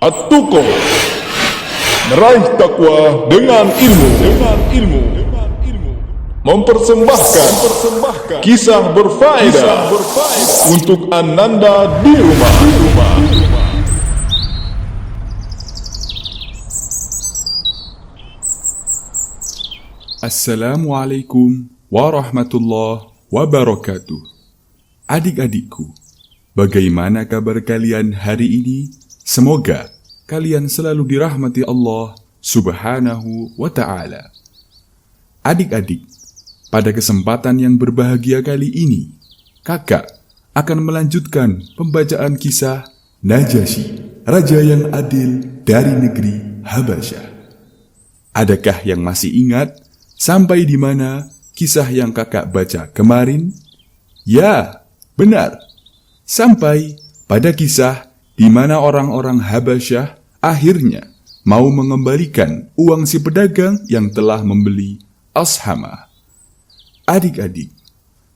At-Tuqo, meraih takwa dengan ilmu. Mempersembahkan kisah berfaedah untuk Ananda di rumah. Assalamualaikum warahmatullahi wabarakatuh. Adik-adikku, bagaimana kabar kalian hari ini? Semoga kalian selalu dirahmati Allah Subhanahu wa ta'ala. Adik-adik, pada kesempatan yang berbahagia kali ini, kakak akan melanjutkan pembacaan kisah Najasyi, raja yang adil dari negeri Habasyah. Adakah yang masih ingat sampai di mana kisah yang kakak baca kemarin? Ya, benar. Sampai pada kisah di mana orang-orang Habasyah akhirnya mau mengembalikan uang si pedagang yang telah membeli Ashamah. Adik-adik,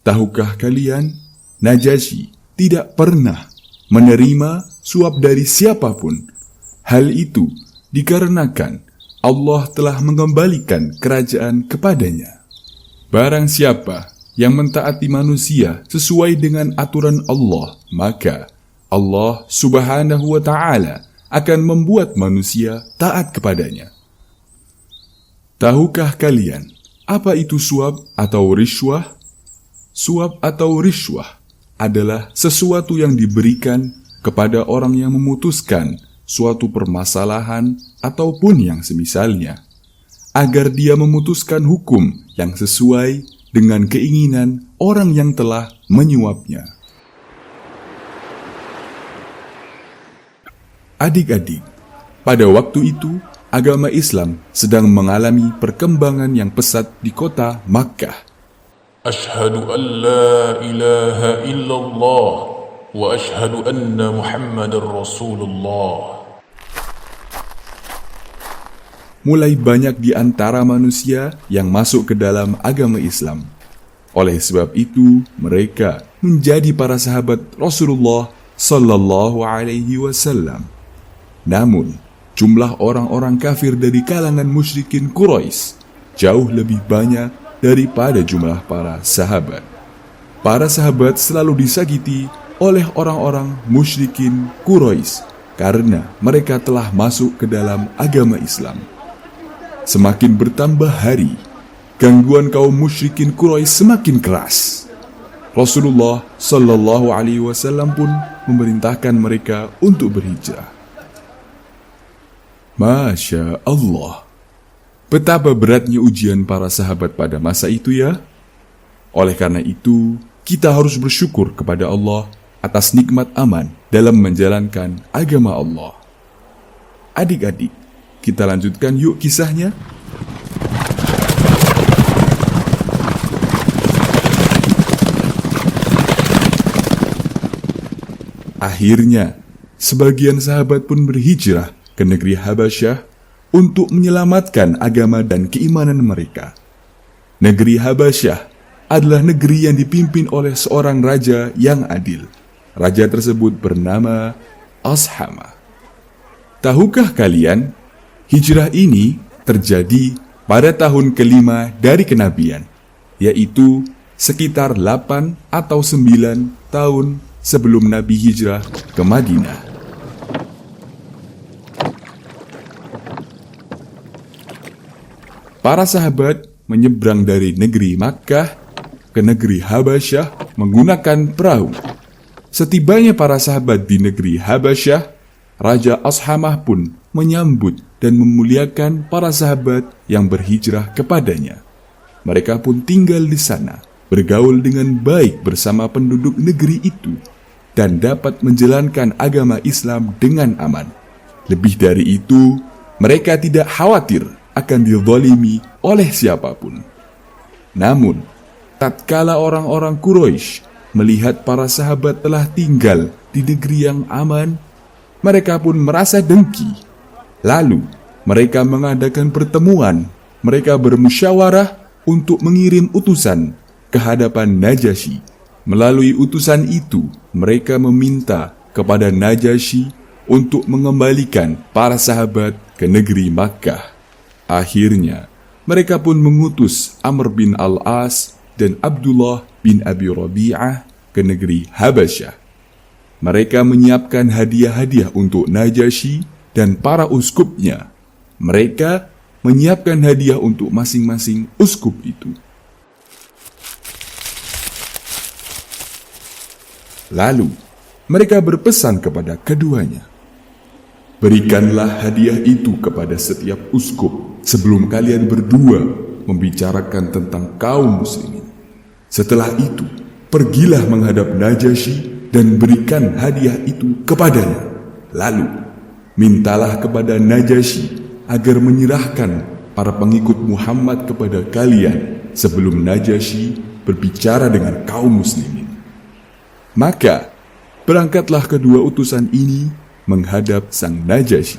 tahukah kalian, Najasyi tidak pernah menerima suap dari siapapun. Hal itu dikarenakan Allah telah mengembalikan kerajaan kepadanya. Barang siapa yang mentaati manusia sesuai dengan aturan Allah, maka Allah Subhanahu wa ta'ala akan membuat manusia taat kepadanya. Tahukah kalian apa itu suap atau riswah? Suap atau riswah adalah sesuatu yang diberikan kepada orang yang memutuskan suatu permasalahan ataupun yang semisalnya, agar dia memutuskan hukum yang sesuai dengan keinginan orang yang telah menyuapnya. Adik-adik, pada waktu itu agama Islam sedang mengalami perkembangan yang pesat di kota Makkah. Ashhadu an la ilaha illallah wa ashhadu anna Muhammadar Rasulullah. Mulai banyak di antara manusia yang masuk ke dalam agama Islam. Oleh sebab itu, mereka menjadi para sahabat Rasulullah sallallahu alaihi wasallam. Namun, jumlah orang-orang kafir dari kalangan musyrikin Quraisy jauh lebih banyak daripada jumlah para sahabat. Para sahabat selalu disakiti oleh orang-orang musyrikin Quraisy karena mereka telah masuk ke dalam agama Islam. Semakin bertambah hari, gangguan kaum musyrikin Quraisy semakin keras. Rasulullah sallallahu alaihi wasallam pun memerintahkan mereka untuk berhijrah. Masya Allah, betapa beratnya ujian para sahabat pada masa itu ya. Oleh karena itu, kita harus bersyukur kepada Allah atas nikmat aman dalam menjalankan agama Allah. Adik-adik, kita lanjutkan yuk kisahnya. Akhirnya, sebagian sahabat pun berhijrah ke negeri Habasyah untuk menyelamatkan agama dan keimanan mereka. Negeri Habasyah adalah negeri yang dipimpin oleh seorang raja yang adil. Raja tersebut bernama Ashamah. Tahukah kalian, hijrah ini terjadi pada tahun kelima dari kenabian, yaitu sekitar 8 atau 9 tahun sebelum Nabi hijrah ke Madinah. Para sahabat menyeberang dari negeri Makkah ke negeri Habasyah menggunakan perahu. Setibanya para sahabat di negeri Habasyah, Raja Ashamah pun menyambut dan memuliakan para sahabat yang berhijrah kepadanya. Mereka pun tinggal di sana, bergaul dengan baik bersama penduduk negeri itu, dan dapat menjalankan agama Islam dengan aman. Lebih dari itu, mereka tidak khawatir akan dizalimi oleh siapapun. Namun, tatkala orang-orang Quraisy melihat para sahabat telah tinggal di negeri yang aman, mereka pun merasa dengki. Lalu, mereka mengadakan pertemuan. Mereka bermusyawarah untuk mengirim utusan ke hadapan Najasyi. Melalui utusan itu, mereka meminta kepada Najasyi untuk mengembalikan para sahabat ke negeri Makkah. Akhirnya, mereka pun mengutus Amr bin Al-As dan Abdullah bin Abi Rabi'ah ke negeri Habasyah. Mereka menyiapkan hadiah-hadiah untuk Najasyi dan para uskupnya. Mereka menyiapkan hadiah untuk masing-masing uskup itu. Lalu, mereka berpesan kepada keduanya, "Berikanlah hadiah itu kepada setiap uskup sebelum kalian berdua membicarakan tentang kaum muslimin. Setelah itu, pergilah menghadap Najasyi dan berikan hadiah itu kepadanya. Lalu, mintalah kepada Najasyi agar menyerahkan para pengikut Muhammad kepada kalian sebelum Najasyi berbicara dengan kaum muslimin." Maka, berangkatlah kedua utusan ini menghadap sang Najasyi.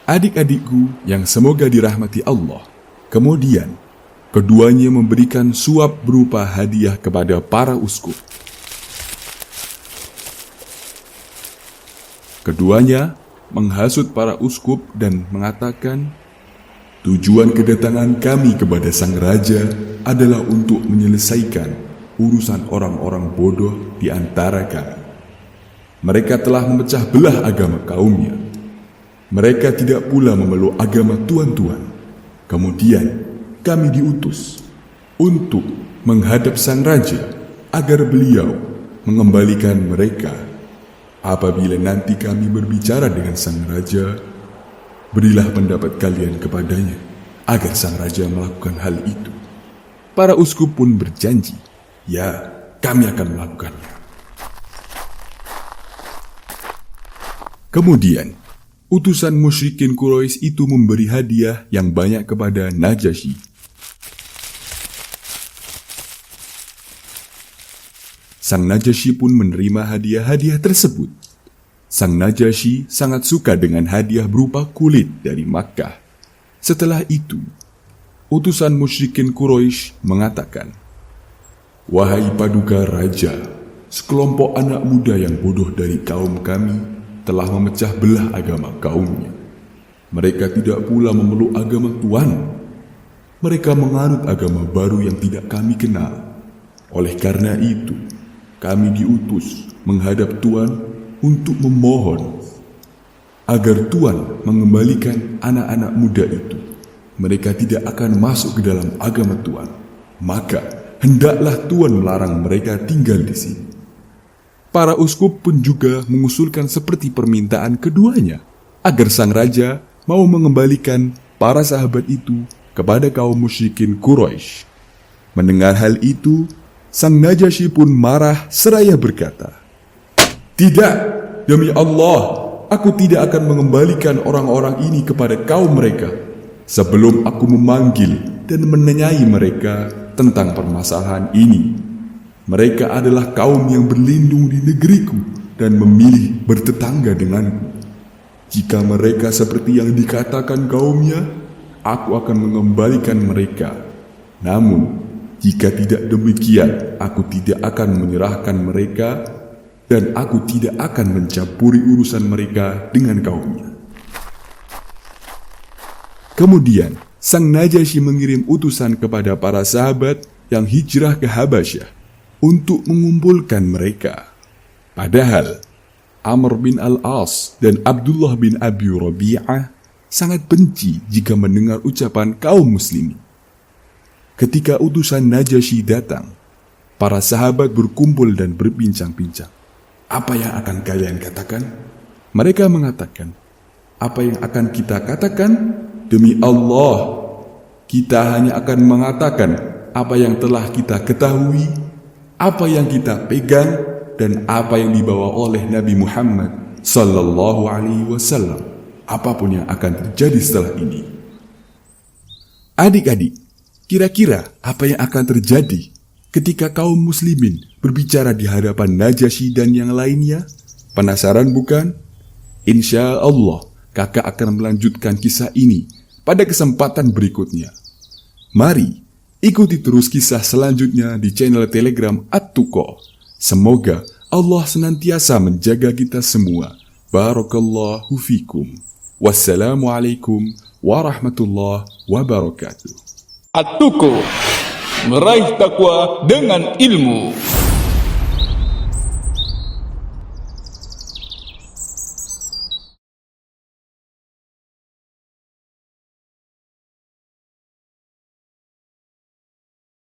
Adik-adikku yang semoga dirahmati Allah, kemudian keduanya memberikan suap berupa hadiah kepada para uskup. Keduanya menghasut para uskup dan mengatakan, "Tujuan kedatangan kami kepada sang raja adalah untuk menyelesaikan urusan orang-orang bodoh di antara kami. Mereka telah memecah belah agama kaumnya. Mereka tidak pula memeluk agama tuan-tuan. Kemudian kami diutus untuk menghadap sang raja agar beliau mengembalikan mereka. Apabila nanti kami berbicara dengan sang raja, berilah pendapat kalian kepadanya agar sang raja melakukan hal itu." Para uskup pun berjanji, "Ya, kami akan melakukannya." Kemudian, utusan musyrikin Quraisy itu memberi hadiah yang banyak kepada Najasyi. Sang Najasyi pun menerima hadiah-hadiah tersebut. Sang Najasyi sangat suka dengan hadiah berupa kulit dari Makkah. Setelah itu, utusan musyrikin Quraisy mengatakan, "Wahai paduka raja, sekelompok anak muda yang bodoh dari kaum kami telah memecah belah agama kaumnya. Mereka tidak pula memeluk agama Tuhan. Mereka menganut agama baru yang tidak kami kenal. Oleh karena itu, kami diutus menghadap Tuhan untuk memohon agar Tuhan mengembalikan anak-anak muda itu. Mereka tidak akan masuk ke dalam agama Tuhan. Maka, hendaklah Tuhan melarang mereka tinggal di sini." Para uskup pun juga mengusulkan seperti permintaan keduanya, agar sang raja mau mengembalikan para sahabat itu kepada kaum musyrikin Quraisy. Mendengar hal itu, sang Najasyi pun marah seraya berkata, "Tidak, demi Allah, aku tidak akan mengembalikan orang-orang ini kepada kaum mereka sebelum aku memanggil dan menanyai mereka tentang permasalahan ini. Mereka adalah kaum yang berlindung di negeriku dan memilih bertetangga denganku. Jika mereka seperti yang dikatakan kaumnya, aku akan mengembalikan mereka. Namun, jika tidak demikian, aku tidak akan menyerahkan mereka dan aku tidak akan mencampuri urusan mereka dengan kaumnya." Kemudian, sang Najasyi mengirim utusan kepada para sahabat yang hijrah ke Habasyah untuk mengumpulkan mereka. Padahal, Amr bin Al-As dan Abdullah bin Abi Rabi'ah sangat benci jika mendengar ucapan kaum muslimin. Ketika utusan Najasyi datang, para sahabat berkumpul dan berbincang-bincang. "Apa yang akan kalian katakan?" Mereka mengatakan, "Apa yang akan kita katakan? Demi Allah, kita hanya akan mengatakan apa yang telah kita ketahui, apa yang kita pegang, dan apa yang dibawa oleh Nabi Muhammad sallallahu alaihi wasallam, apapun yang akan terjadi setelah ini." Adik-adik, kira-kira apa yang akan terjadi ketika kaum muslimin berbicara di hadapan Najasyi dan yang lainnya? Penasaran bukan? Insya Allah, kakak akan melanjutkan kisah ini pada kesempatan berikutnya. Mari ikuti terus kisah selanjutnya di channel Telegram At-Tuqo. Semoga Allah senantiasa menjaga kita semua. Barakallahu fikum. Wassalamualaikum warahmatullahi wabarakatuh. At-Tuqo, meraih takwa dengan ilmu.